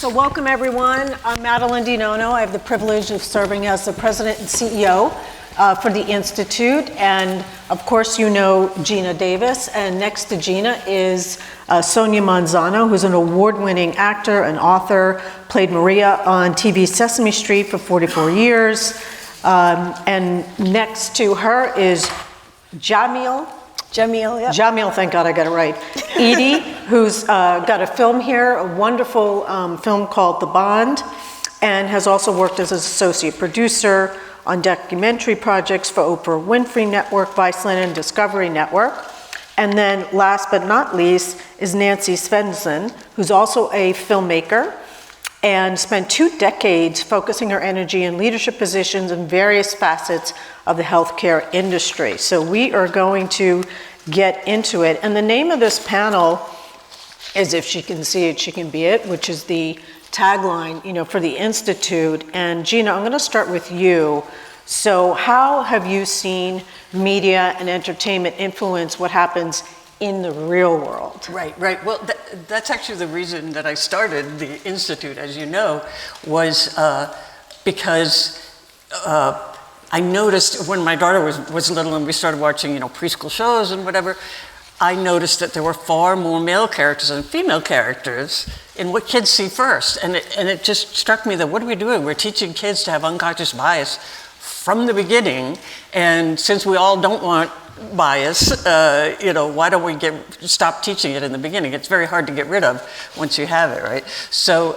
So welcome everyone. I'm Madeline DiNono. I have the privilege of serving as the president and CEO for the Institute. And of course, you know Gina Davis. And next to Gina is Sonia Manzano, who's an award-winning actor and author, played Maria on TV Sesame Street for 44 years. And next to her is Jamil, thank God I got it right. Edie, who's got a film here, a wonderful film called The Bond, and has also worked as an associate producer on documentary projects for Oprah Winfrey Network, Viceland, and Discovery Network. And then last but not least is Nancy Svensson, who's also a filmmaker and spent 2 decades focusing her energy in leadership positions in various facets of the healthcare industry. So we are going to get into it. And the name of this panel is "If She Can See It, She Can Be It," which is the tagline, for the Institute. And Gina, I'm gonna start with you. So how have you seen media and entertainment influence what happens in the real world? Right. Well, that's actually the reason that I started the Institute, as you know, was because I noticed when my daughter was little and we started watching, preschool shows and whatever, I noticed that there were far more male characters than female characters in what kids see first. And it just struck me that what are we doing? We're teaching kids to have unconscious bias from the beginning. And since we all don't want bias, why don't we stop teaching it in the beginning? It's very hard to get rid of once you have it, right? So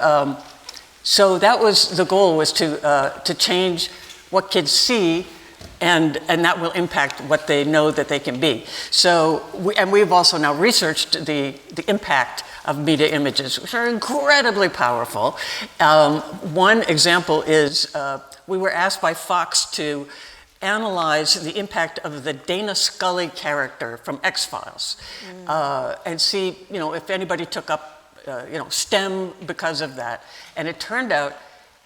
that was the goal, was to change what kids see, and that will impact what they know that they can be. So, we've also now researched the impact of media images, which are incredibly powerful. One example is we were asked by Fox to analyze the impact of the Dana Scully character from X-Files, and see, if anybody took up, STEM because of that. And it turned out,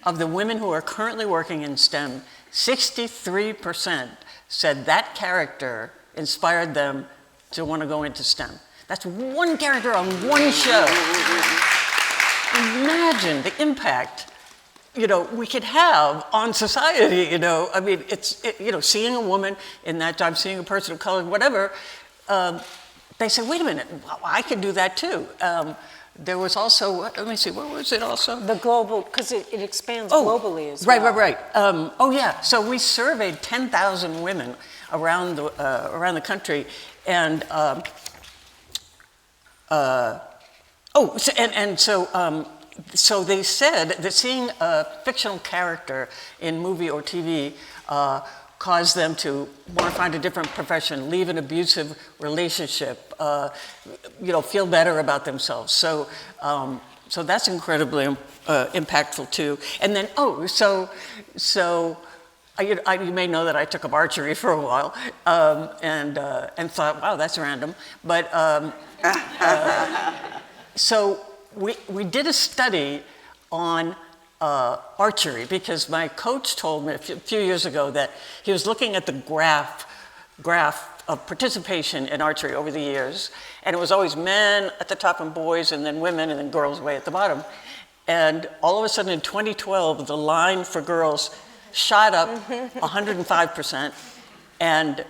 of the women who are currently working in STEM, 63% said that character inspired them to want to go into STEM. That's one character on one show. Imagine the impact, we could have on society, I mean, seeing a woman in that job, seeing a person of color, whatever, they say, wait a minute, I could do that too. There was also, let me see, what was it also? The global, because it expands globally as well. Right. So we surveyed 10,000 women around the country, and so they said that seeing a fictional character in movie or TV caused them to want to find a different profession, leave an abusive relationship, feel better about themselves. So that's incredibly impactful too. And then, you may know that I took up archery for a while, and thought, wow, that's random. But so we did a study on archery, because my coach told me a few years ago that he was looking at the graph of participation in archery over the years, and it was always men at the top and boys, and then women, and then girls way at the bottom. And all of a sudden in 2012, the line for girls shot up 105%. And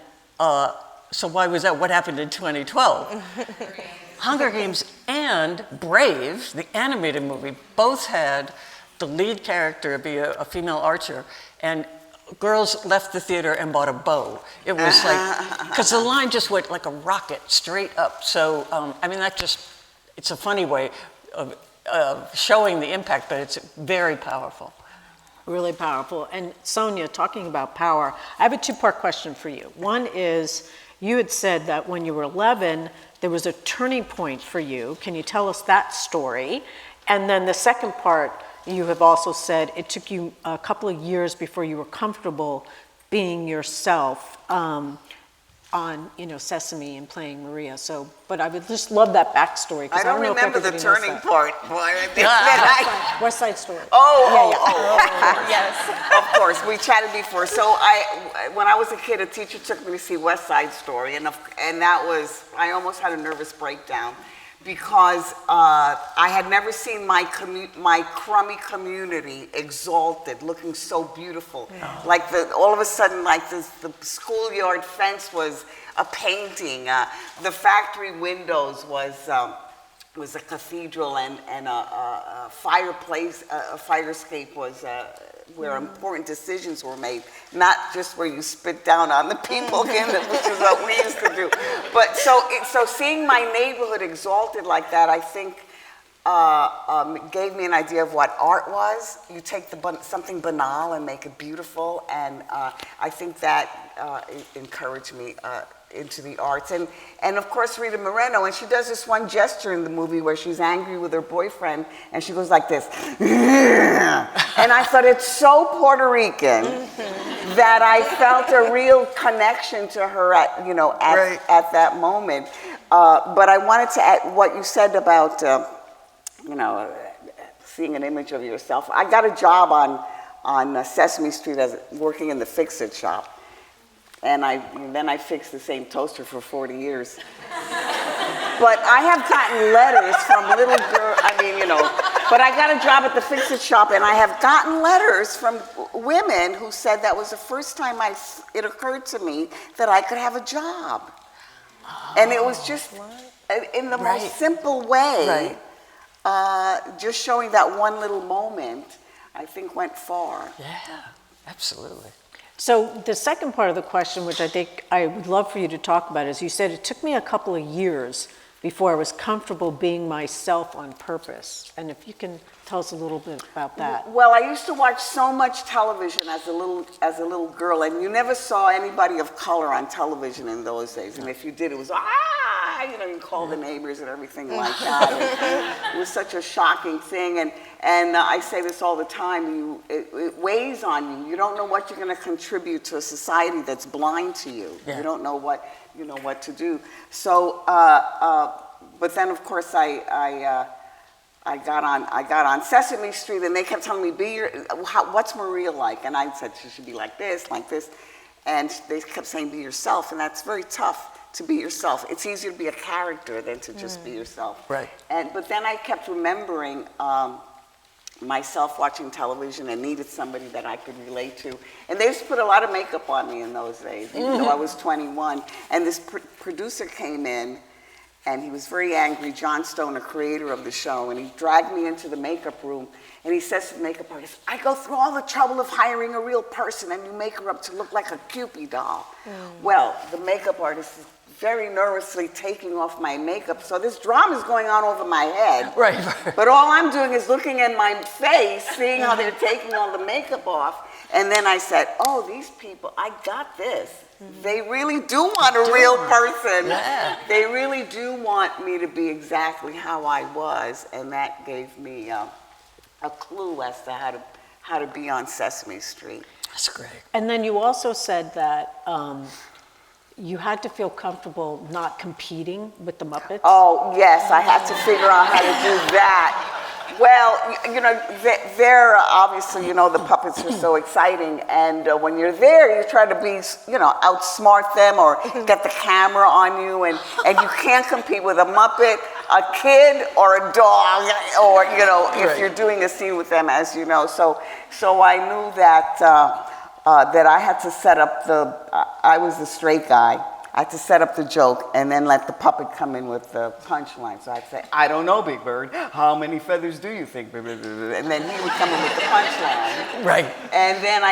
so why was that? What happened in 2012? Hunger Games and Brave, the animated movie, both had the lead character be a female archer, and girls left the theater and bought a bow. It was like, because the line just went like a rocket straight up. So, it's a funny way of showing the impact, but it's very powerful. Really powerful. And Sonia, talking about power, I have a 2-part question for you. One is, you had said that when you were 11, there was a turning point for you. Can you tell us that story? And then the second part, you have also said it took you a couple of years before you were comfortable being yourself on Sesame and playing Maria. So, but I would just love that backstory. I don't remember the turning point. West Side Story. Yes, of course. We chatted before. So when I was a kid, a teacher took me to see West Side Story, and that was, I almost had a nervous breakdown because I had never seen my crummy community exalted, looking so beautiful. Like all of a sudden, like the schoolyard fence was a painting. The factory windows was a cathedral, and a fireplace, a fire escape was where important decisions were made, not just where you spit down on the people again, which is what we used to do. But so seeing my neighborhood exalted like that, I think gave me an idea of what art was. You take something banal and make it beautiful, and I think that encouraged me into the arts. And of course Rita Moreno, and she does this one gesture in the movie where she's angry with her boyfriend and she goes like this. And I thought it's so Puerto Rican that I felt a real connection to her at that moment. But I wanted to add what you said about seeing an image of yourself. I got a job on Sesame Street as working in the fix-it shop. And then I fixed the same toaster for 40 years. But I have gotten letters from little girls, but I got a job at the fix-it shop, and I have gotten letters from women who said that was the first time it occurred to me that I could have a job. And it was just in the most simple way, just showing that one little moment, I think went far. Yeah, absolutely. So the second part of the question, which I think I would love for you to talk about, is you said it took me a couple of years before I was comfortable being myself on purpose. And if you can tell us a little bit about that. Well, I used to watch so much television as a little girl, and you never saw anybody of color on television in those days. And if you did, it was you call the neighbors and everything like that. It was such a shocking thing, and I say this all the time. It weighs on you. You don't know what you're going to contribute to a society that's blind to you. Yeah. You don't know what to do. So, but then of course I got on Sesame Street, and they kept telling me, what's Maria like? And I said she should be like this, and they kept saying be yourself, and that's very tough to be yourself. It's easier to be a character than to just be yourself. Right. But then I kept remembering myself watching television and needed somebody that I could relate to. And they used to put a lot of makeup on me in those days, even though I was 21. And this producer came in, and he was very angry, John Stone, the creator of the show, and he dragged me into the makeup room, and he says to the makeup artist, I go through all the trouble of hiring a real person, and you make her up to look like a Cupid doll. Well, the makeup artist is very nervously taking off my makeup, so this drama is going on over my head. Right. But all I'm doing is looking at my face, seeing how they're taking all the makeup off, and then I said, oh, these people, I got this. They really do want a real person. Yeah. They really do want me to be exactly how I was, and that gave me a clue as to how to be on Sesame Street. That's great. And then you also said that you had to feel comfortable not competing with the Muppets. Oh, yes, I had to figure out how to do that. Well, they're obviously, the puppets are so exciting, and when you're there, you try to be, outsmart them or get the camera on you, and you can't compete with a Muppet, a kid, or a dog, or, if you're doing a scene with them, as you know. So I knew that that I had to set up I was the straight guy. I had to set up the joke and then let the puppet come in with the punchline. So I'd say, I don't know, Big Bird. How many feathers do you think? And then he would come in with the punchline. Right. And then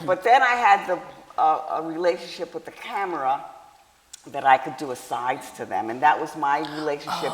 but then I had a relationship with the camera that I could do asides to them. And that was my relationship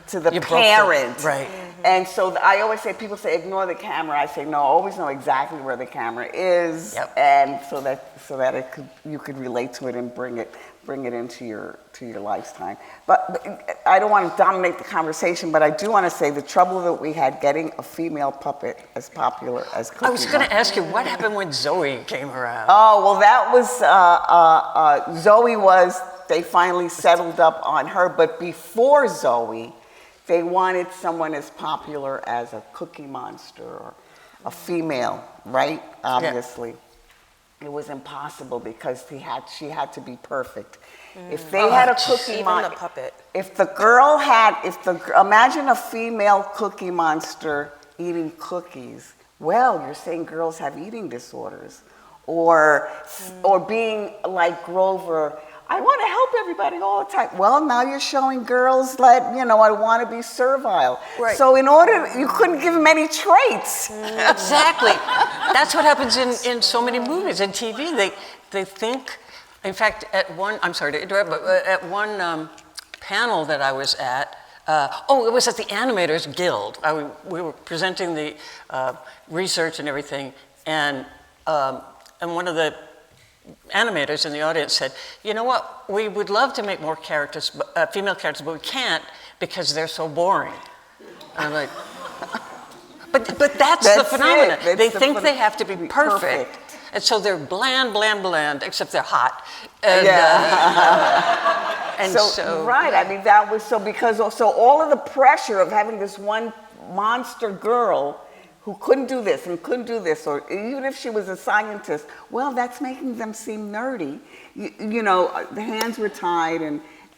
to the parent. Right. And so I always say, people say, ignore the camera. I say, no, always know exactly where the camera is. Yep. And so that you could relate to it and bring it into your lifetime. But I don't want to dominate the conversation, but I do want to say the trouble that we had getting a female puppet as popular as Cookie. I was going to ask you, what happened when Zoe came around? Oh, well, that was, Zoe they finally settled up on her, but before Zoe, they wanted someone as popular as a Cookie Monster or a female, right? Obviously. it was impossible because she had to be perfect. If they had a cookie Even monster, the puppet. if the girl had, imagine a female cookie monster eating cookies. Well, you're saying girls have eating disorders, or being like Grover. I want to help everybody all the time. Well, now you're showing girls that, I want to be servile. Right. So you couldn't give them any traits. Exactly. That's what happens in so many movies and TV. They think, in fact, I'm sorry to interrupt, but at one panel that I was at, it was at the Animators Guild. We were presenting the research and everything, and one of the animators in the audience said, "You know what? We would love to make more characters, female characters, but we can't because they're so boring." And I'm like, but that's the phenomenon. They think they have to be perfect. And so they're bland, except they're hot. And, Right, I mean, that was because all of the pressure of having this one monster girl who couldn't do this and couldn't do this, or even if she was a scientist, well, that's making them seem nerdy. The hands were tied,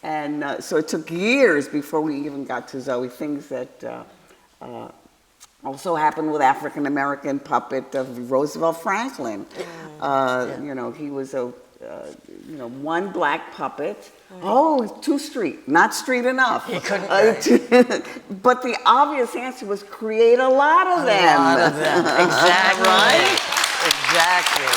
and so it took years before we even got to Zoe. Things that also happened with African American puppet of Roosevelt Franklin. He was one black puppet. Oh, too street, not street enough. He couldn't. But the obvious answer was create a lot of them. A lot of them. Exactly. Right? Exactly.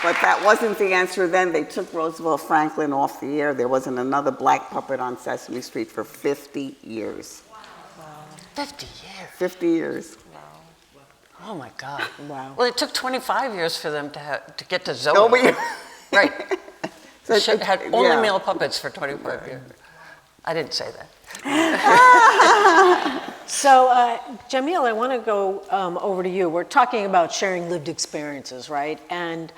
But that wasn't the answer then. They took Roosevelt Franklin off the air. There wasn't another black puppet on Sesame Street for 50 years. Wow. 50 years. 50 years. Oh my God! Wow. Well, it took 25 years for them to get to Zoe. Right. So it had only male puppets for 25 years. I didn't say that. So, Jamil, I want to go over to you. We're talking about sharing lived experiences, right? And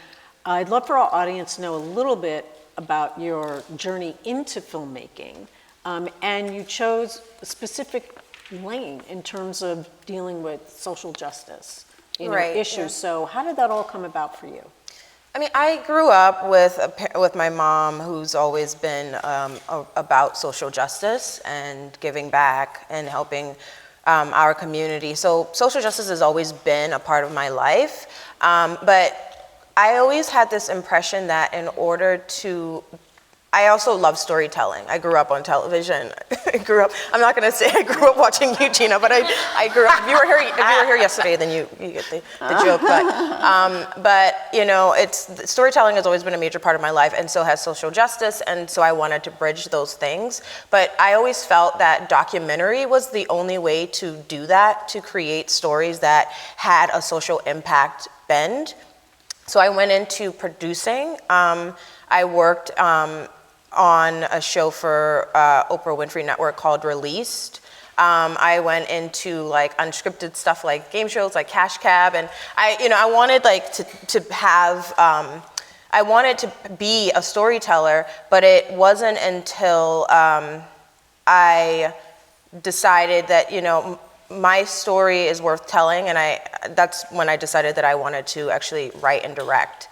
I'd love for our audience to know a little bit about your journey into filmmaking. And you chose a specific lane in terms of dealing with social justice issues. Yeah. So how did that all come about for you? I mean, I grew up with my mom, who's always been about social justice and giving back and helping our community. So social justice has always been a part of my life. But I always had this impression that I also love storytelling. I grew up on television. I'm not going to say I grew up watching you, Gina, but I grew up. If you were here yesterday, then you get the joke. But storytelling has always been a major part of my life, and so has social justice, and so I wanted to bridge those things. But I always felt that documentary was the only way to do that, to create stories that had a social impact bend. So I went into producing. I worked on a show for Oprah Winfrey Network called Released. I went into like unscripted stuff like game shows like Cash Cab, and I wanted like I wanted to be a storyteller, but it wasn't until I decided that my story is worth telling, and that's when I decided that I wanted to actually write and direct,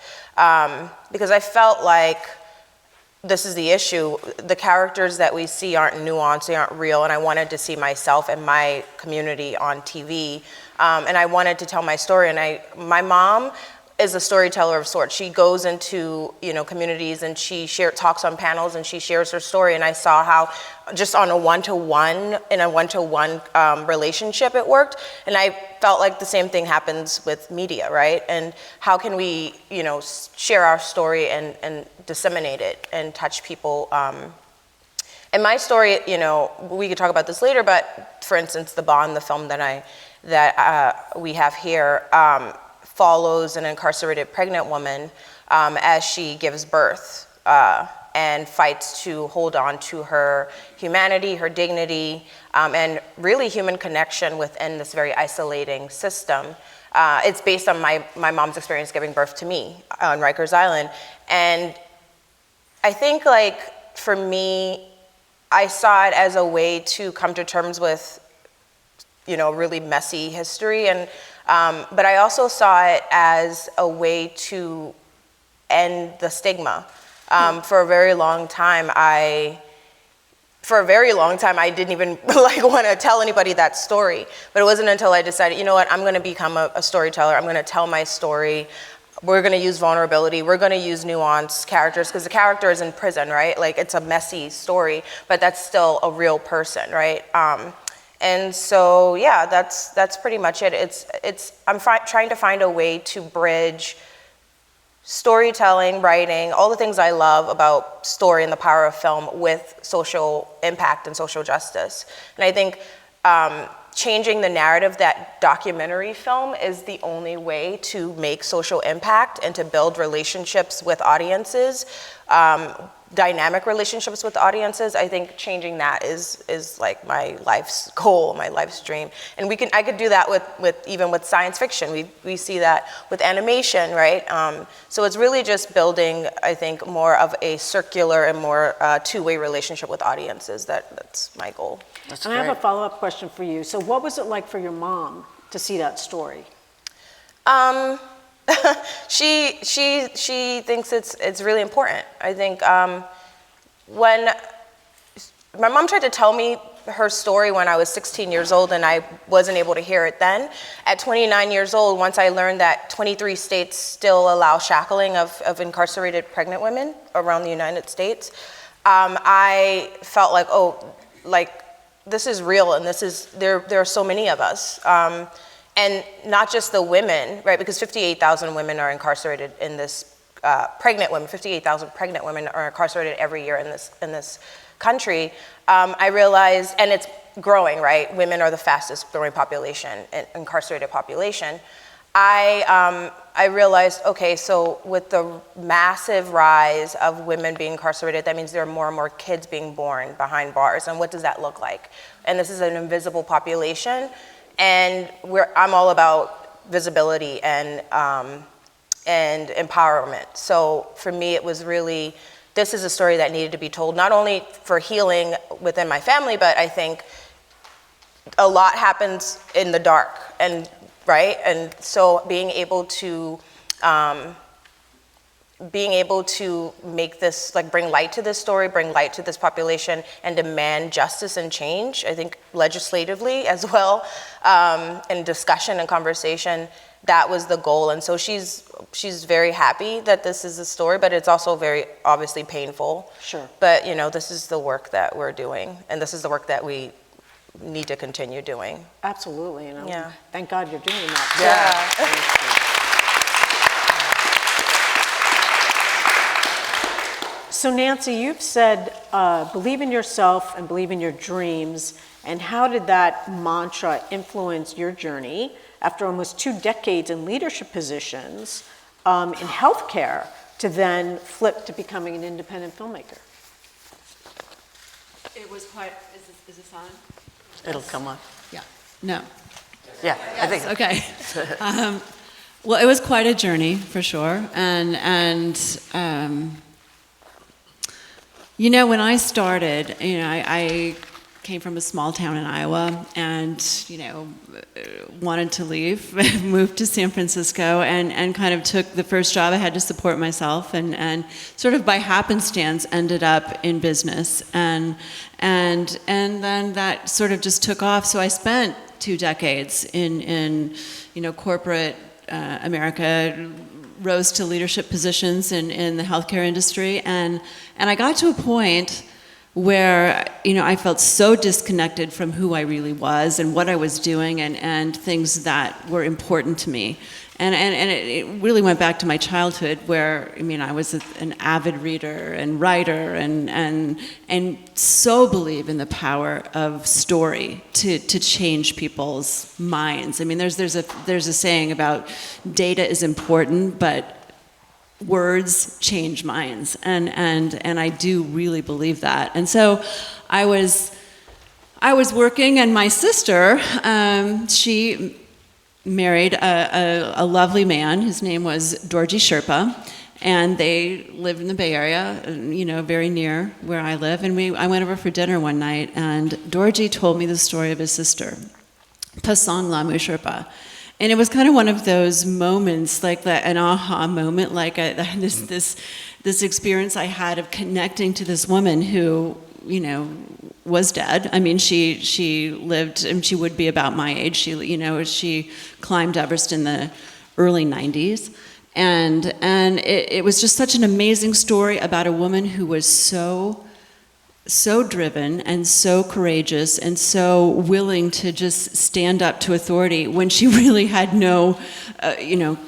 because I felt like this is the issue. The characters that we see aren't nuanced, they aren't real, and I wanted to see myself and my community on TV, and I wanted to tell my story. And my mom is a storyteller of sorts. She goes into communities and she talks on panels and she shares her story. And I saw how just on a one-to-one relationship it worked. And I felt like the same thing happens with media, right? And how can we share our story and disseminate it and touch people? And my story, we could talk about this later, but for instance, The Bond, the film that we have here, follows an incarcerated pregnant woman as she gives birth and fights to hold on to her humanity, her dignity, and really human connection within this very isolating system. It's based on my mom's experience giving birth to me on Rikers Island. And I think for me, I saw it as a way to come to terms with really messy history, and But I also saw it as a way to end the stigma. For a very long time, I didn't even like want to tell anybody that story. But it wasn't until I decided, you know what, I'm going to become a storyteller. I'm going to tell my story. We're going to use vulnerability. We're going to use nuanced characters, because the character is in prison, right? Like, it's a messy story, but that's still a real person, right? And so, yeah, that's pretty much it. I'm trying to find a way to bridge storytelling, writing, all the things I love about story and the power of film with social impact and social justice. And I think changing the narrative that documentary film is the only way to make social impact and to build relationships with audiences, dynamic relationships with audiences. I think changing that is like my life's goal, my life's dream. And I could do that even with science fiction. We see that with animation, right? So it's really just building, I think, more of a circular and more two-way relationship with audiences. That's my goal. That's And great. I have a follow-up question for you. So what was it like for your mom to see that story? She thinks it's really important. I think when my mom tried to tell me her story when I was 16 years old, and I wasn't able to hear it then. At 29 years old, once I learned that 23 states still allow shackling of incarcerated pregnant women around the United States, I felt like, this is real, and there are so many of us. And not just the women, right? Because 58,000 women are incarcerated in this, 58,000 pregnant women are incarcerated every year in this country. I realized, and it's growing, right? Women are the fastest growing population, incarcerated population. I realized, okay, so with the massive rise of women being incarcerated, that means there are more and more kids being born behind bars. And what does that look like? And this is an invisible population. And I'm all about visibility and empowerment. So for me, it was really, this is a story that needed to be told, not only for healing within my family, but I think a lot happens in the dark, and right? And so being able to make this, like, bring light to this story, bring light to this population, and demand justice and change, I think legislatively as well, in discussion and conversation, that was the goal. And so she's very happy that this is a story, but it's also very obviously painful. Sure. But this is the work that we're doing, and this is the work that we need to continue doing. Absolutely. Yeah. Thank God you're doing that. So Nancy, you've said, believe in yourself and believe in your dreams. And how did that mantra influence your journey after almost 2 decades in leadership positions in healthcare to then flip to becoming an independent filmmaker? It was quite, is this on? It'll come on. Yeah. No. Yeah, I think. Okay. Well, it was quite a journey for sure. And when I started, I came from a small town in Iowa and, wanted to leave, moved to San Francisco and kind of took the first job I had to support myself and sort of by happenstance ended up in business and then that sort of just took off. So I spent 2 decades in corporate America, rose to leadership positions in the healthcare industry and I got to a point where I felt so disconnected from who I really was and what I was doing and things that were important to me. And it really went back to my childhood where, I was an avid reader and writer and so believe in the power of story to change people's minds. There's a saying about data is important, but words change minds, and I do really believe that. And so I was working, and my sister, she married a lovely man. His name was Dorji Sherpa, and they lived in the Bay Area, very near where I live. And I went over for dinner one night, and Dorji told me the story of his sister, Pasang Lamu Sherpa. And it was kind of one of those moments, like an aha moment, like this experience I had of connecting to this woman who, you know, was dead. I mean, she lived, and she would be about my age. She climbed Everest in the early 90s. And it was just such an amazing story about a woman who was so driven and so courageous and so willing to just stand up to authority when she really had no,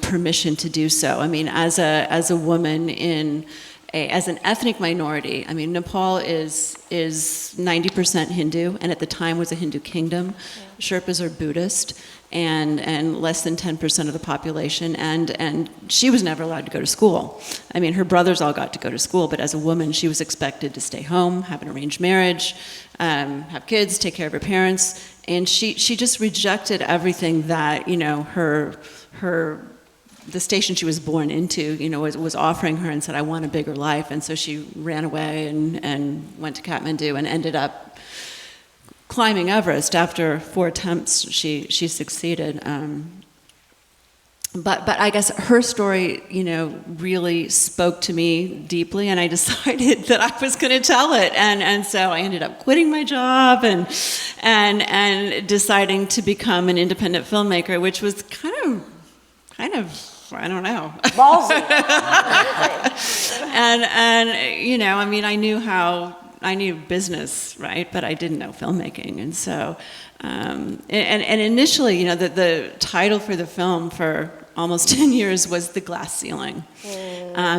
permission to do so. I mean, as a woman as an ethnic minority, I mean, Nepal is 90% Hindu, and at the time was a Hindu kingdom. Sherpas are Buddhist, and less than 10% of the population, and she was never allowed to go to school. I mean, her brothers all got to go to school, but as a woman, she was expected to stay home, have an arranged marriage, have kids, take care of her parents, and she just rejected everything that, the station she was born into, was offering her, and said, I want a bigger life. And so she ran away and went to Kathmandu and ended up climbing Everest. After 4 attempts, she succeeded. But I guess her story, really spoke to me deeply, and I decided that I was going to tell it. And so I ended up quitting my job and deciding to become an independent filmmaker, which was kind of I don't know. Ballsy. I mean, I knew business, right? But I didn't know filmmaking. And so, and initially, the title for the film for almost 10 years was The Glass Ceiling.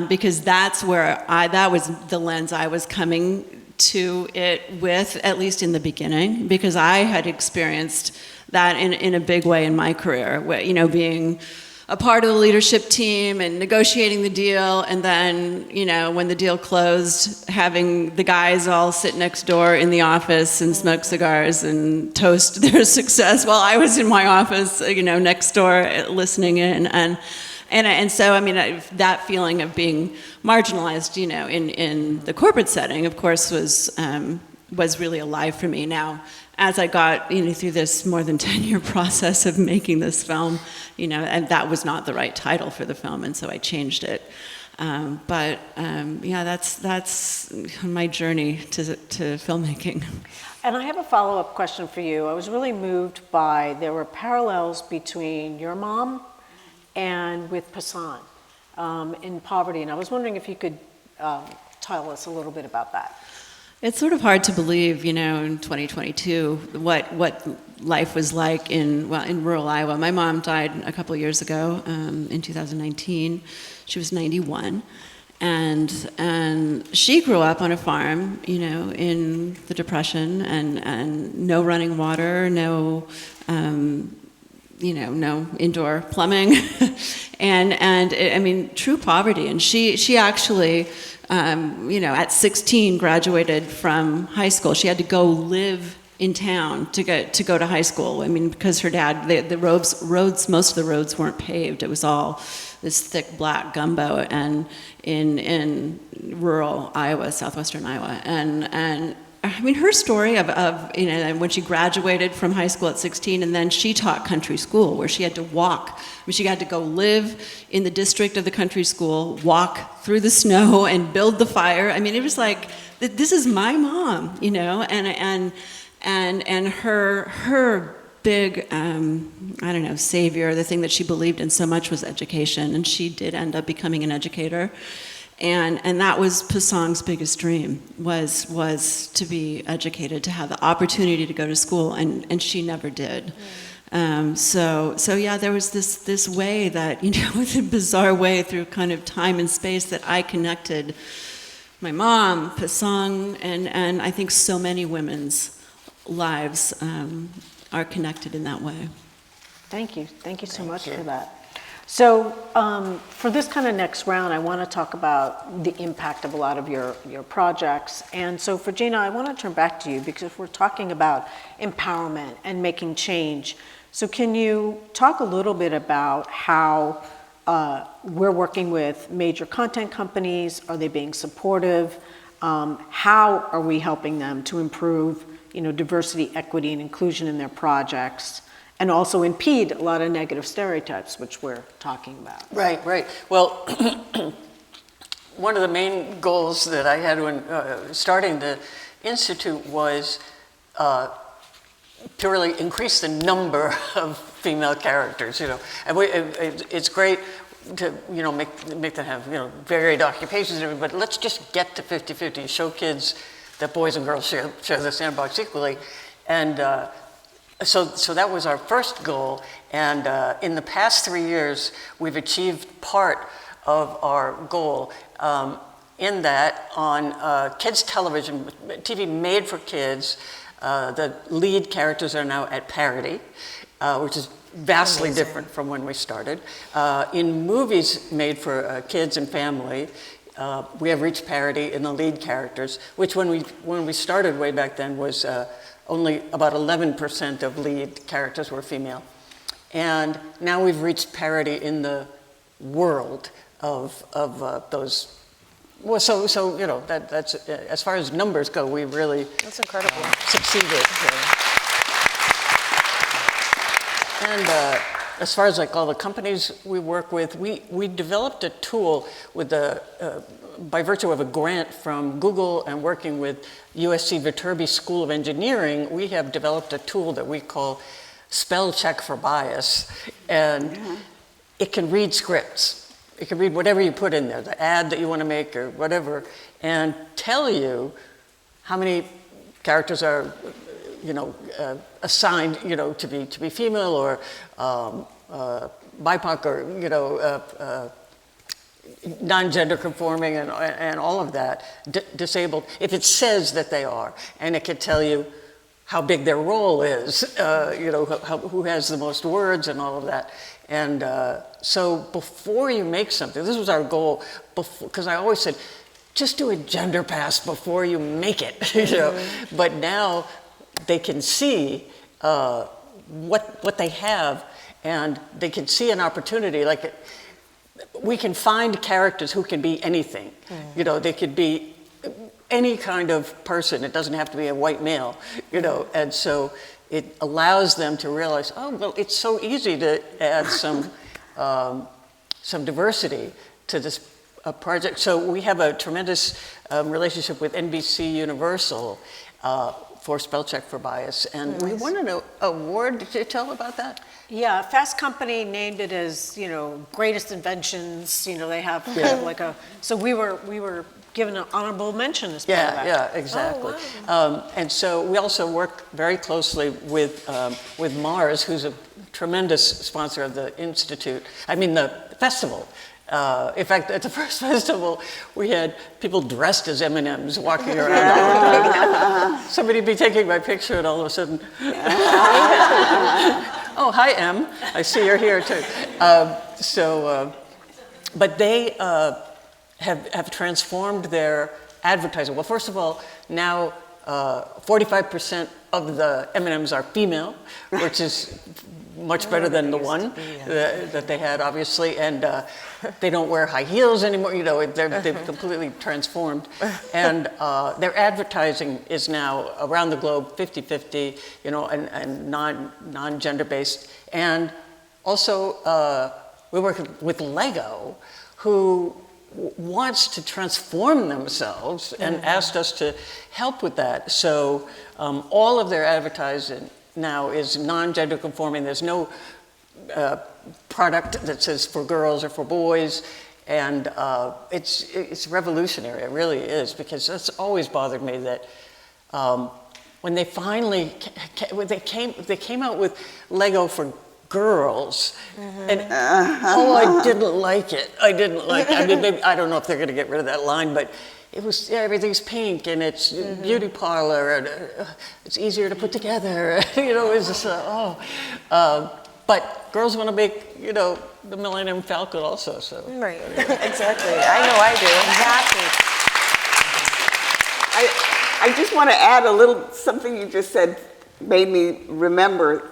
Because that was the lens I was coming to it with, at least in the beginning, because I had experienced that in a big way in my career, where, being a part of the leadership team and negotiating the deal, and then, when the deal closed, having the guys all sit next door in the office and smoke cigars and toast their success while I was in my office, next door listening in. And so, I mean, that feeling of being marginalized, in the corporate setting, of course, was really alive for me. Now, as I got through this more than 10-year process of making this film, and that was not the right title for the film, and so I changed it. That's my journey to filmmaking. And I have a follow-up question for you. I was really moved by, there were parallels between your mom and with Passan in poverty, and I was wondering if you could tell us a little bit about that. It's sort of hard to believe, in 2022, what life was like in rural Iowa. My mom died a couple of years ago, in 2019. She was 91, and she grew up on a farm, in the Depression, and no running water, no indoor plumbing, and true poverty. And she actually, at 16 graduated from high school. She had to go live in town to go to high school. I mean, because her dad, the roads, most of the roads weren't paved. It was all this thick black gumbo, and in rural Iowa, southwestern Iowa, and I mean, her story of when she graduated from high school at 16, and then she taught country school, where she had to walk. I mean, she had to go live in the district of the country school, walk through the snow, and build the fire. I mean, it was like, this is my mom, and her big, savior, the thing that she believed in so much was education, and she did end up becoming an educator. And that was Pasang's biggest dream, was to be educated, to have the opportunity to go to school, and she never did. So there was this way that, with a bizarre way through kind of time and space that I connected my mom, Pasang, and I think so many women's lives are connected in that way. Thank you so much for that. So for this kind of next round, I want to talk about the impact of a lot of your projects. And so for Gina, I want to turn back to you, because we're talking about empowerment and making change. So can you talk a little bit about how we're working with major content companies? Are they being supportive? How are we helping them to improve, diversity, equity, and inclusion in their projects? and also impede a lot of negative stereotypes, which we're talking about. Right, right. Well, one of the main goals that I had when starting the Institute was purely increase the number of female characters, you know. And it's great to, you know, make them have, you know, varied occupations and everything, but let's just get to 50-50, show kids that boys and girls share the sandbox equally. And so that was our first goal. And in the past 3 years, we've achieved part of our goal. In that, on kids' television, TV made for kids, the lead characters are now at parity, which is vastly different from when we started. In movies made for kids and family, we have reached parity in the lead characters, which when we started way back then was only about 11% of lead characters were female. And now we've reached parity in the world of those. Well, so you know, that's as far as numbers go, we really That's incredible. Succeeded. And as far as like all the companies we work with, we developed a tool with by virtue of a grant from Google and working with USC Viterbi School of Engineering, we have developed a tool that we call Spell Check for Bias, and it can read scripts. It can read whatever you put in there, the ad that you want to make or whatever, and tell you how many characters are, you know, assigned, you know, to be female or BIPOC or, you know, non-gender conforming and all of that, disabled, if it says that they are, and it can tell you how big their role is, you know, who has the most words and all of that. And so before you make something, this was our goal, because I always said, just do a gender pass before you make it, you know. But now they can see what they have, and they can see an opportunity. Like, we can find characters who can be anything. You know, they could be any kind of person. It doesn't have to be a white male, you know. And so it allows them to realize, oh, well, it's so easy to add some diversity to this project. So we have a tremendous relationship with NBC Universal for Spell Check for Bias. And we won an award. Did you tell about that? Yeah, Fast Company named it as, you know, greatest inventions. You know, they have kind of like so we were given an honorable mention as part of that. Yeah, exactly. Oh, wow. And so we also work very closely with Mars, who's a tremendous sponsor of the Institute. I mean, the festival. In fact, at the first festival, we had people dressed as M&Ms walking around all the time. Somebody would be taking my picture, and all of a sudden, oh, hi, M. I see you're here, too. But they have transformed their advertising. Well, first of all, now 45% of the M&Ms are female, which is much better than the one that they had, obviously, and they don't wear high heels anymore. You know, they've completely transformed, and their advertising is now around the globe 50-50, you know, and non-gender based, and also we work with Lego, who wants to transform themselves and asked us to help with that. So all of their advertising now is non-gender conforming. There's no product that says for girls or for boys, and it's revolutionary. It really is, because that's always bothered me that when they finally they came out with Lego for girls, and I didn't like it. I mean, maybe, I don't know if they're going to get rid of that line, but it was, everything's pink, and it's beauty parlor, and it's easier to put together. You know, it's just but girls want to make, you know, the Millennium Falcon also. So Right. Exactly. I know I do. I just want to add a little something you just said made me remember.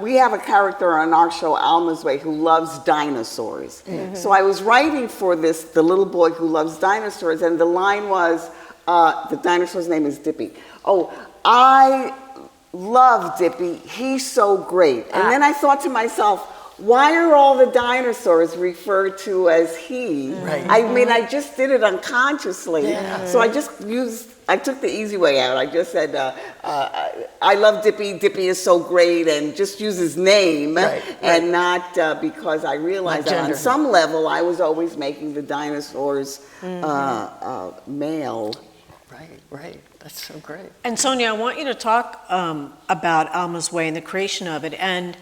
We have a character on our show, Alma's Way, who loves dinosaurs. So I was writing for the little boy who loves dinosaurs, and the line was, the dinosaur's name is Dippy. Oh, I love Dippy. He's so great. And then I thought to myself, why are all the dinosaurs referred to as he? Right. I mean, I just did it unconsciously. Yeah. So I took the easy way out. I just said, I love Dippy. Dippy is so great, and just use his name, and not because I realized that on some level I was always making the dinosaurs male. Right. That's so great. And Sonia, I want you to talk about Alma's Way and the creation of it. And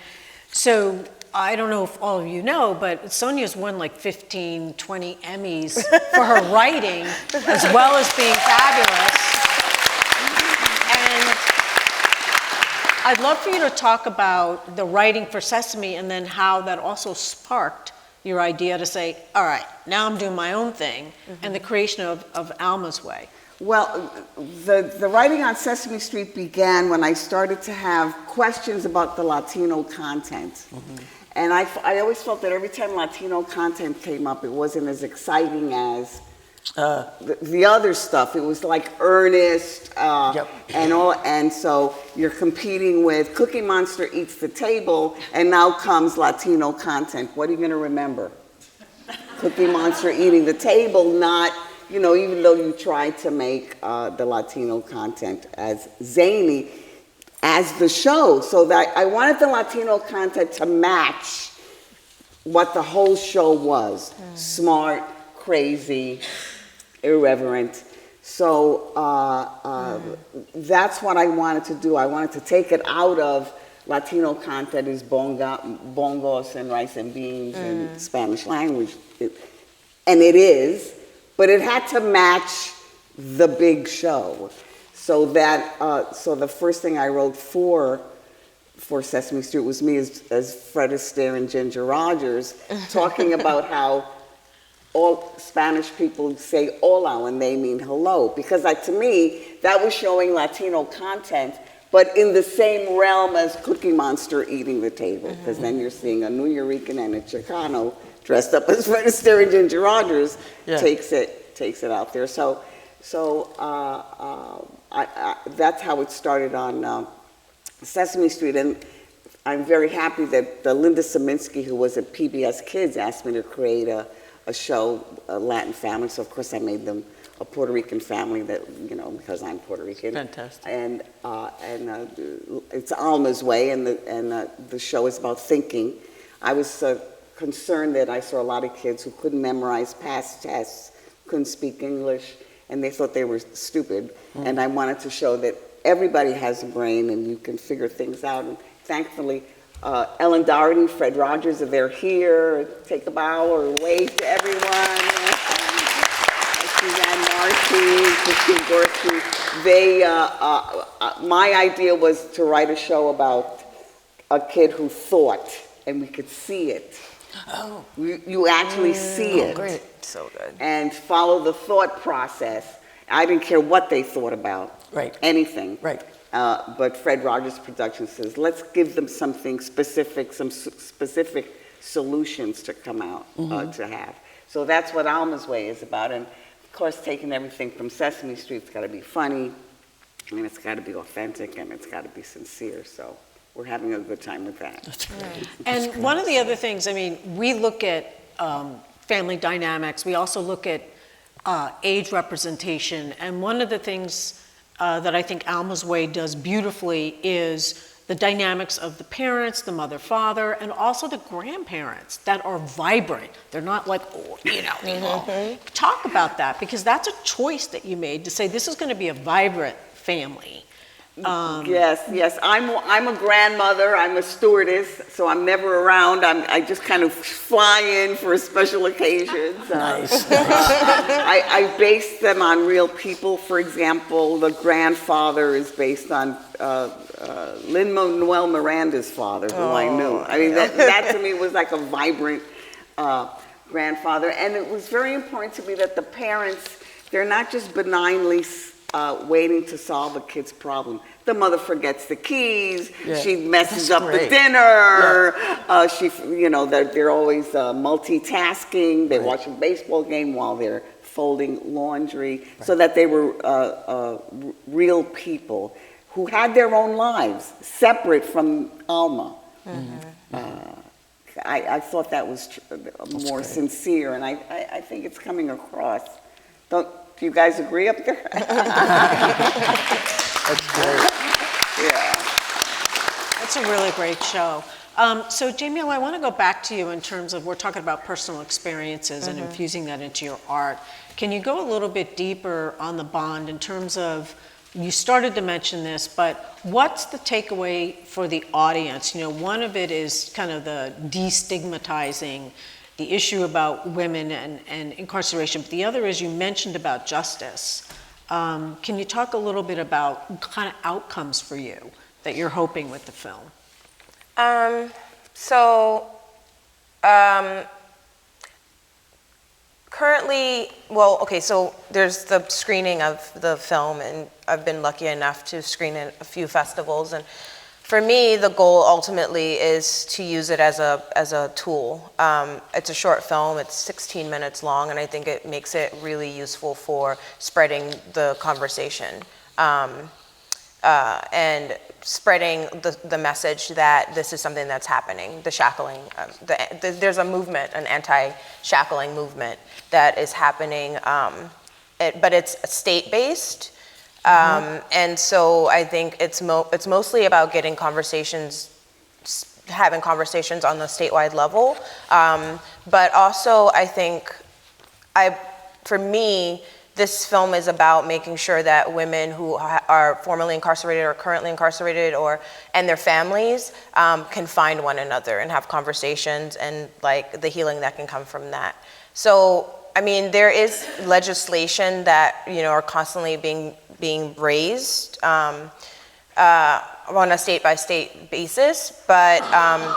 so I don't know if all of you know, but Sonia's won like 15, 20 Emmys for her writing, as well as being fabulous. And I'd love for you to talk about the writing for Sesame and then how that also sparked your idea to say, all right, now I'm doing my own thing, and the creation of Alma's Way. Well, the writing on Sesame Street began when I started to have questions about the Latino content. And I always felt that every time Latino content came up, it wasn't as exciting as the other stuff. It was like earnest and all. And so you're competing with Cookie Monster Eats the Table, and now comes Latino content. What are you going to remember? Cookie Monster eating the table, not... even though you tried to make the Latino content as zany as the show, so that I wanted the Latino content to match what the whole show was. Smart, crazy, irreverent. So that's what I wanted to do. I wanted to take it out of Latino content is bongos and rice and beans and Spanish language. And it is. But it had to match the big show, so that so the first thing I wrote for Sesame Street was me as Fred Astaire and Ginger Rogers talking about how all Spanish people say hola when they mean hello, because to me that was showing Latino content, but in the same realm as Cookie Monster eating the table, because then you're seeing a New Yorican and a Chicano dressed up as Fred Astaire and Ginger Rogers takes it out there. So that's how it started on Sesame Street, and I'm very happy that Linda Saminsky, who was at PBS Kids, asked me to create a show, a Latin family. So of course I made them a Puerto Rican family that because I'm Puerto Rican. Fantastic. And it's Alma's Way, and the show is about thinking. I was concerned that I saw a lot of kids who couldn't memorize past tests, couldn't speak English, and they thought they were stupid. And I wanted to show that everybody has a brain and you can figure things out. And thankfully, Ellen Doherty, Fred Rogers, they're here. Take a bow or wave to everyone. Suzanne Marcy, Christine Gorski. My idea was to write a show about a kid who thought, and we could see it. Oh. You actually see it. Great. So good. And follow the thought process. I didn't care what they thought about. Right. Anything. Right. But Fred Rogers Productions says, let's give them something specific, some specific solutions to come out, to have. So that's what Alma's Way is about. And of course, taking everything from Sesame Street, it's got to be funny, and it's got to be authentic, and it's got to be sincere. So we're having a good time with that. That's great. And one of the other things, we look at family dynamics. We also look at age representation. And one of the things that I think Alma's Way does beautifully is the dynamics of the parents, the mother, father, and also the grandparents that are vibrant. They're not like, Talk about that, because that's a choice that you made to say this is going to be a vibrant family. Yes. I'm a grandmother. I'm a stewardess, so I'm never around. I just kind of fly in for special occasions. Nice. I base them on real people. For example, the grandfather is based on Lin-Manuel Miranda's father, who I knew. I mean, that to me was like a vibrant grandfather. And it was very important to me that the parents, they're not just benignly waiting to solve a kid's problem. The mother forgets the keys. Yeah. She messes That's up great. the dinner. Yeah. They're always multitasking. They watch a baseball game while they're folding laundry, so that they were real people who had their own lives separate from Alma. I thought that was more sincere, and I think it's coming across. Do you guys agree up there? That's great. Yeah. It's a really great show. So Jamil, I want to go back to you in terms of, we're talking about personal experiences and infusing that into your art. Can you go a little bit deeper on the bond in terms of, you started to mention this, but what's the takeaway for the audience? You know, one of it is kind of the destigmatizing the issue about women and incarceration, but the other is, you mentioned about justice. Can you talk a little bit about kind of outcomes for you that you're hoping with the film? Currently, well, okay, so there's the screening of the film, and I've been lucky enough to screen in a few festivals. And for me, the goal ultimately is to use it as a tool. It's a short film, it's 16 minutes long, and I think it makes it really useful for spreading the conversation. And spreading the message that this is something that's happening, the shackling. There's a movement, an anti-shackling movement that is happening, but it's state-based. And so I think it's mostly about getting having conversations on the statewide level. But also I think, for me, this film is about making sure that women who are formerly incarcerated or currently incarcerated and their families can find one another and have conversations, and like the healing that can come from that. So, I mean, there is legislation that, you know, are constantly being raised on a state-by-state basis, but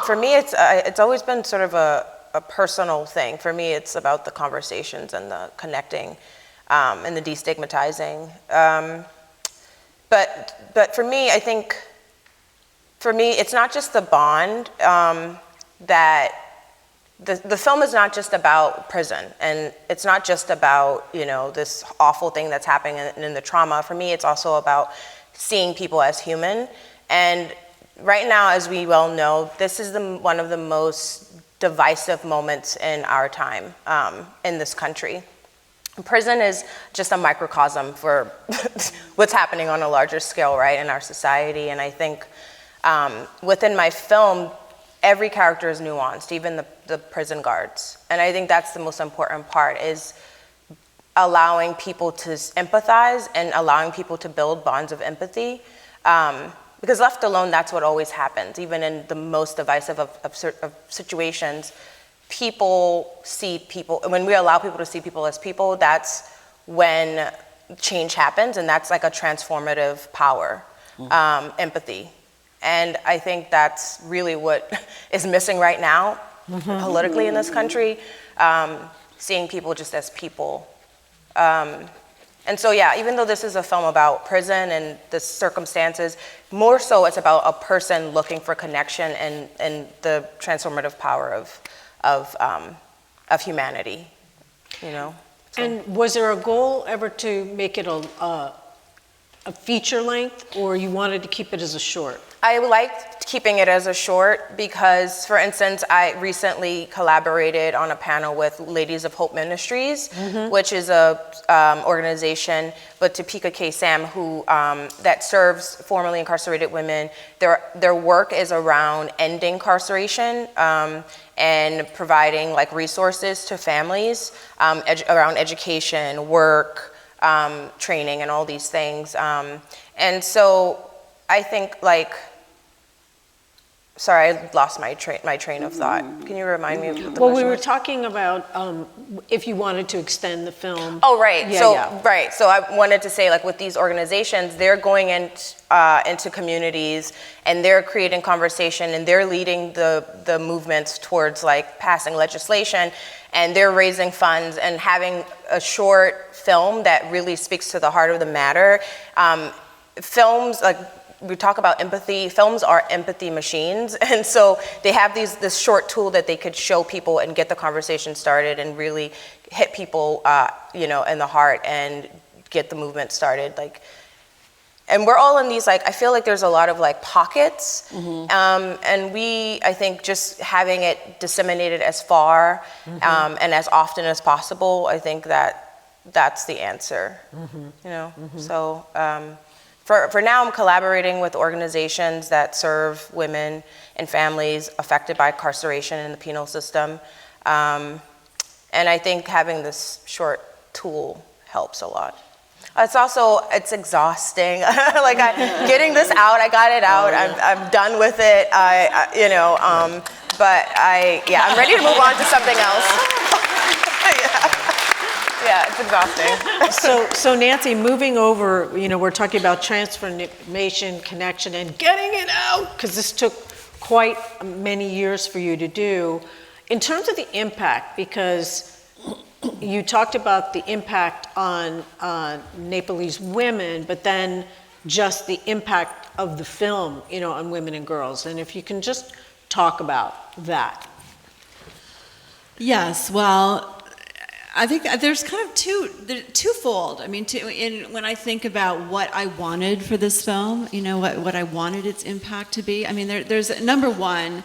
for me, it's always been sort of a personal thing. For me, it's about the conversations and the connecting. And the destigmatizing. But for me, I think, it's not just the bond, that the film is not just about prison, and it's not just about, you know, this awful thing that's happening in the trauma. For me, it's also about seeing people as human. And right now, as we well know, this is one of the most divisive moments in our time, in this country. Prison is just a microcosm for what's happening on a larger scale, right, in our society. And I think within my film, every character is nuanced, even the prison guards. And I think that's the most important part, is allowing people to empathize and allowing people to build bonds of empathy. Because left alone, that's what always happens. Even in the most divisive of situations, people see people, when we allow people to see people as people, that's when change happens, and that's like a transformative power, empathy. And I think that's really what is missing right now, politically in this country, seeing people just as people. And so, yeah, even though this is a film about prison and the circumstances, more so it's about a person looking for connection and the transformative power of humanity, you know? So. And was there a goal ever to make it a feature length, or you wanted to keep it as a short? I liked keeping it as a short because, for instance, I recently collaborated on a panel with Ladies of Hope Ministries, which is a organization, but Topeka K. Sam, who that serves formerly incarcerated women. Their work is around ending incarceration and providing like resources to families around education, work, training, and all these things. And so I think like. Sorry, I lost my train of thought. Can you remind me of what the question we were was? talking about if you wanted to extend the film. Oh, right. Yeah. Right. So I wanted to say, like, with these organizations, they're going into communities, and they're creating conversation, and they're leading the movements towards like passing legislation, and they're raising funds and having a short film that really speaks to the heart of the matter. Films like. We talk about empathy. Films are empathy machines, and so they have this short tool that they could show people and get the conversation started and really hit people, in the heart and get the movement started. Like, and we're all in these, like, I feel like there's a lot of like pockets, and I think just having it disseminated as far and as often as possible, I think that's the answer, you know? So for now, I'm collaborating with organizations that serve women and families affected by incarceration in the penal system, and I think having this short tool helps a lot. It's exhausting. Like getting this out, I got it out. I'm done with it. But I'm ready to move on to something else. Yeah, it's exhausting. So Nancy, moving over, we're talking about transformation, connection, and getting it out, because this took quite many years for you to do. In terms of the impact, because you talked about the impact on Nepalese women, but then just the impact of the film, on women and girls. And if you can just talk about that. Yes, well, I think there's kind of twofold. I mean, when I think about what I wanted for this film, what I wanted its impact to be. I mean, there's number one,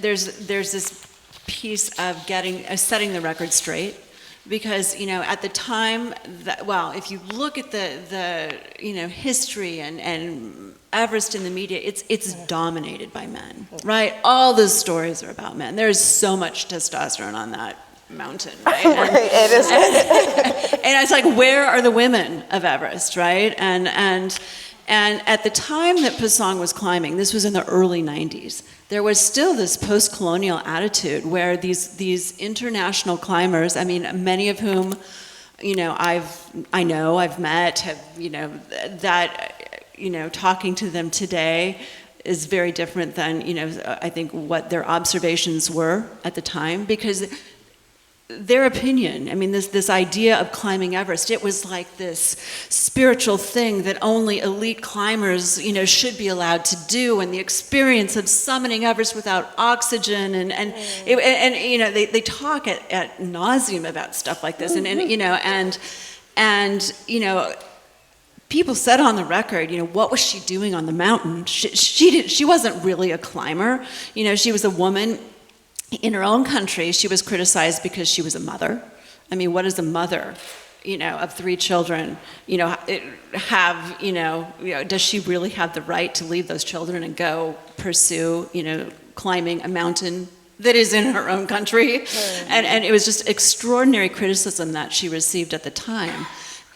there's this piece of setting the record straight. Because, at the time, if you look at the history and Everest in the media, it's dominated by men, right? All the stories are about men. There's so much testosterone on that mountain, right? Right, it is. And it's like, where are the women of Everest, right? And at the time that Pasang was climbing, this was in the early 90s, there was still this post-colonial attitude where these international climbers, I mean, many of whom, I've met, talking to them today is very different than, I think what their observations were at the time, because their opinion, I mean, this idea of climbing Everest, it was like this spiritual thing that only elite climbers, should be allowed to do, and the experience of summiting Everest without oxygen, they talk at nauseum about stuff like this, and people said on the record, what was she doing on the mountain? She wasn't really a climber, she was a woman. In her own country, she was criticized because she was a mother. I mean, what does a mother, of 3 children, have, does she really have the right to leave those children and go pursue, climbing a mountain that is in her own country? And it was just extraordinary criticism that she received at the time.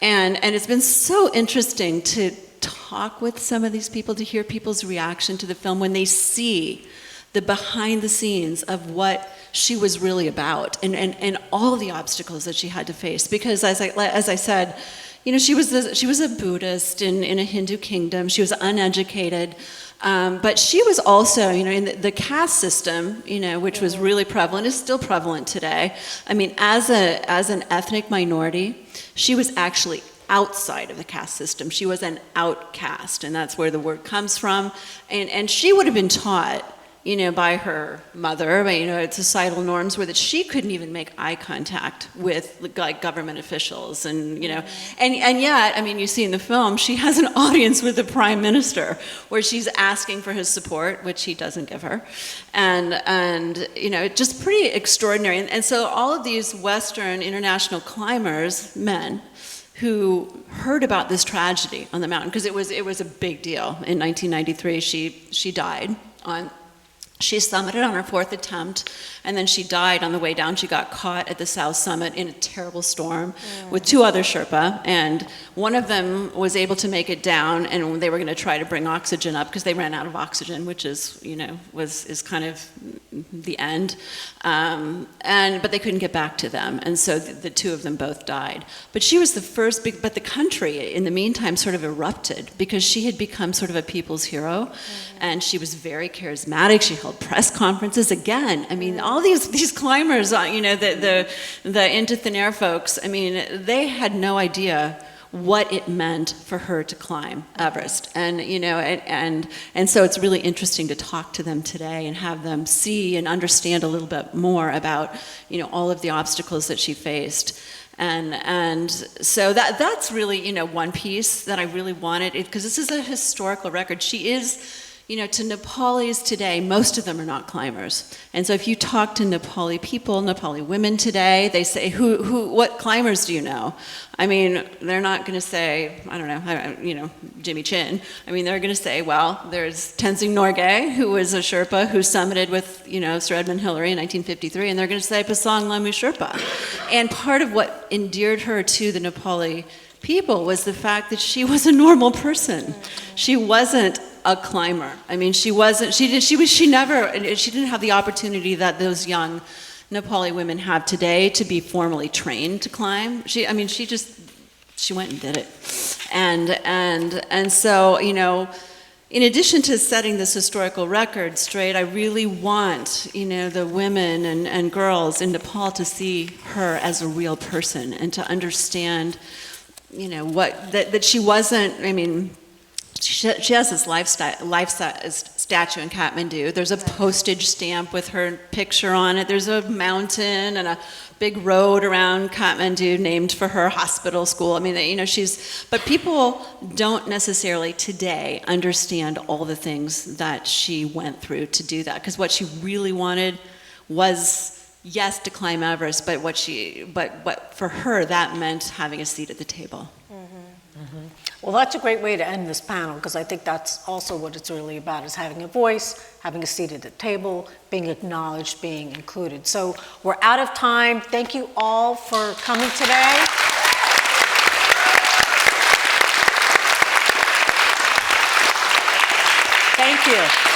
And it's been so interesting to talk with some of these people, to hear people's reaction to the film when they see the behind the scenes of what she was really about, and all the obstacles that she had to face. Because as I said, she was a Buddhist in a Hindu kingdom. She was uneducated, but she was also, in the caste system, which was really prevalent, is still prevalent today. I mean, as an ethnic minority, she was actually outside of the caste system. She was an outcast, and that's where the word comes from. And she would have been taught, by her mother, societal norms were that she couldn't even make eye contact with like government officials, and yet, I mean, you see in the film, she has an audience with the prime minister where she's asking for his support, which he doesn't give her, and just pretty extraordinary. And so all of these Western international climbers, men, who heard about this tragedy on the mountain, because it was a big deal. In 1993, she died on. She summited on her 4th attempt, and then she died on the way down. She got caught at the South Summit in a terrible storm with 2 other Sherpa, and one of them was able to make it down, and they were going to try to bring oxygen up because they ran out of oxygen, which is, is kind of the end. But they couldn't get back to them, and so the 2 of them both died. But she was the first, but the country, in the meantime, sort of erupted because she had become sort of a people's hero, and she was very charismatic. She held press conferences again. I mean, all these climbers, the into thin air folks, I mean, they had no idea what it meant for her to climb Everest. And, you know, and so it's really interesting to talk to them today and have them see and understand a little bit more about, you know, all of the obstacles that she faced. And so that's really, you know, one piece that I really wanted, because this is a historical record. She is, you know, to Nepalis today, most of them are not climbers. And so if you talk to Nepali people, Nepali women today, they say, what climbers do you know? I mean, they're not going to say, I don't know, you know, Jimmy Chin. I mean, they're going to say, well, there's Tenzing Norgay, who was a Sherpa who summited with, you know, Sir Edmund Hillary in 1953, and they're going to say Pasang Lamu Sherpa. And part of what endeared her to the Nepali people was the fact that she was a normal person. She wasn't a climber. I mean, she didn't have the opportunity that those young Nepali women have today to be formally trained to climb. She went and did it. And so, you know, in addition to setting this historical record straight, I really want, you know, the women and girls in Nepal to see her as a real person and to understand, you know, that she wasn't, I mean, she has this life-size statue in Kathmandu. There's a postage stamp with her picture on it. There's a mountain and a big road around Kathmandu named for her hospital school. I mean, you know, but people don't necessarily today understand all the things that she went through to do that. Because what she really wanted was, yes, to climb Everest, but for her, that meant having a seat at the table. Well, that's a great way to end this panel, because I think that's also what it's really about, is having a voice, having a seat at the table, being acknowledged, being included. So we're out of time. Thank you all for coming today. Thank you.